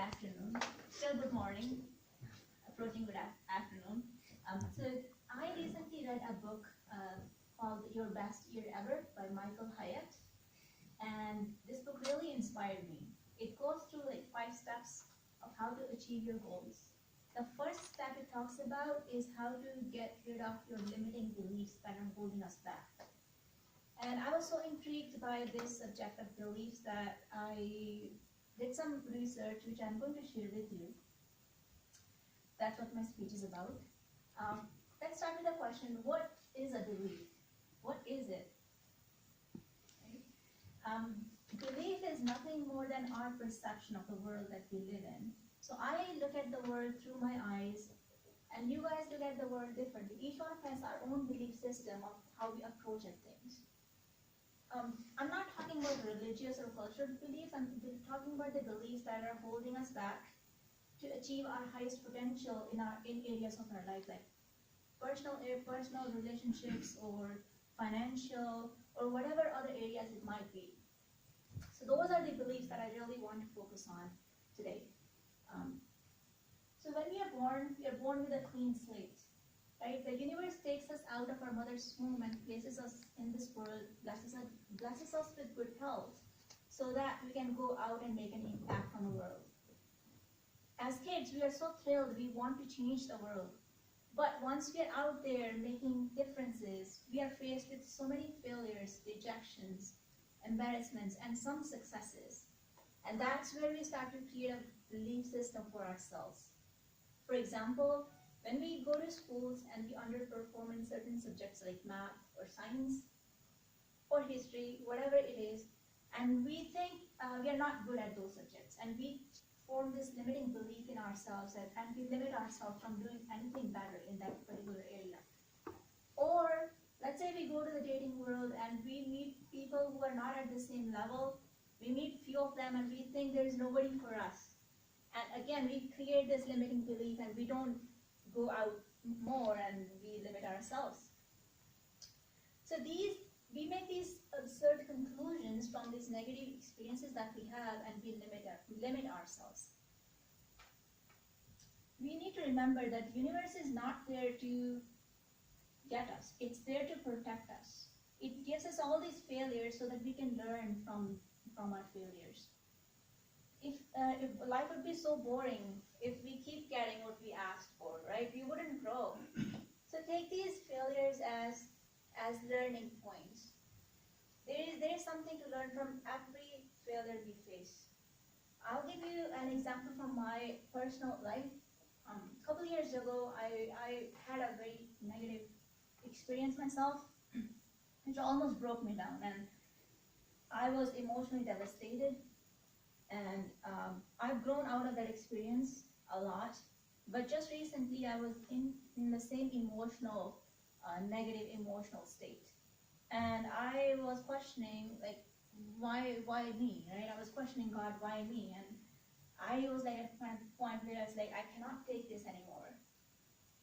afternoon. Still good morning, approaching good afternoon. So I recently read a book called Your Best Year Ever by Michael Hyatt, and this book really inspired me. It goes through like 5 steps of how to achieve your goals. The first step it talks about is how to get rid of your limiting beliefs that are holding us back. And I was so intrigued by this subject of beliefs that I did some research, which I'm going to share with you. That's what my speech is about. Let's start with the question, what is a belief? What is it? Right? Belief is nothing more than our perception of the world that we live in. So I look at the world through my eyes, and you guys look at the world differently. Each one of us has our own belief system of how we approach at things. I'm not talking about religious or cultural beliefs. I'm talking about the beliefs that are holding us back to achieve our highest potential in areas of our life, like personal relationships or financial or whatever other areas it might be. So those are the beliefs that I really want to focus on today. So when we are born with a clean slate. Right? The universe takes us out of our mother's womb and places us in this world, blesses us with good health, so that we can go out and make an impact on the world. As kids, we are so thrilled, we want to change the world. But once we are out there making differences, we are faced with so many failures, rejections, embarrassments, and some successes. And that's where we start to create a belief system for ourselves. For example, when we go to schools and we underperform in certain subjects like math or science or history, whatever it is, and we think we are not good at those subjects, and we form this limiting belief in ourselves, and we limit ourselves from doing anything better in that particular area. Or let's say we go to the dating world and we meet people who are not at the same level. We meet few of them and we think there is nobody for us. And again, we create this limiting belief and we don't go out more and we limit ourselves. So we make these absurd conclusions from these negative experiences that we have, and we limit ourselves. We need to remember that the universe is not there to get us. It's there to protect us. It gives us all these failures so that we can learn from our failures. If life would be so boring if we keep getting what we asked for, right? We wouldn't grow. So take these failures as learning points. There is something to learn from every failure we face. I'll give you an example from my personal life. A couple years ago, I had a very negative experience myself, which almost broke me down, and I was emotionally devastated. And I've grown out of that experience a lot, but just recently I was in the same negative emotional state. And I was questioning, like, why me, right? I was questioning God, why me? And I was like at a point where I was like, I cannot take this anymore.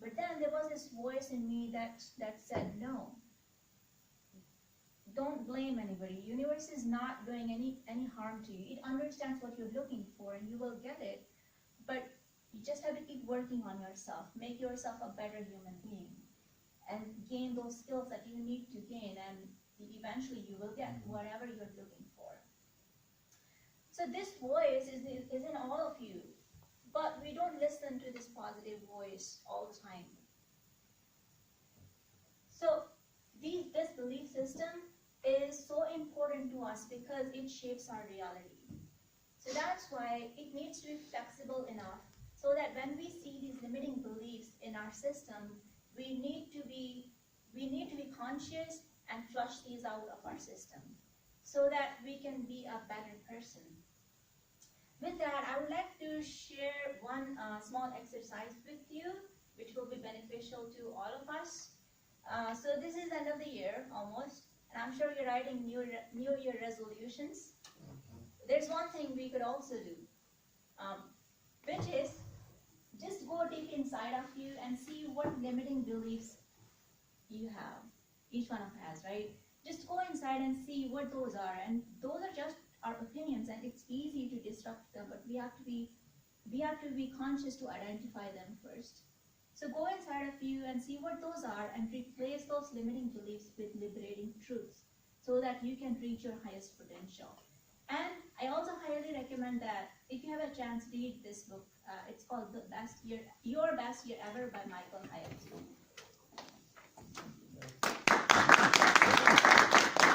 But then there was this voice in me that said, no. Don't blame anybody. Universe is not doing any harm to you. It understands what you're looking for and you will get it. But you just have to keep working on yourself. Make yourself a better human being. And gain those skills that you need to gain. And eventually you will get whatever you're looking for. So this voice is in all of you. But we don't listen to this positive voice all the time. So this belief system is so important to us because it shapes our reality. So that's why it needs to be flexible enough so that when we see these limiting beliefs in our system, we need to be conscious and flush these out of our system so that we can be a better person. With that, I would like to share one small exercise with you, which will be beneficial to all of us. So this is the end of the year, almost. And I'm sure you're writing New Year resolutions. There's one thing we could also do, which is just go deep inside of you and see what limiting beliefs you have. Each one of us has, right? Just go inside and see what those are. And those are just our opinions, and it's easy to disrupt them, but we have to be we have to be conscious to identify them first. So go inside of you and see what those are and replace those limiting beliefs with liberating truths so that you can reach your highest potential. And I also highly recommend that if you have a chance, read this book. It's called Your Best Year Ever by Michael Hyatt.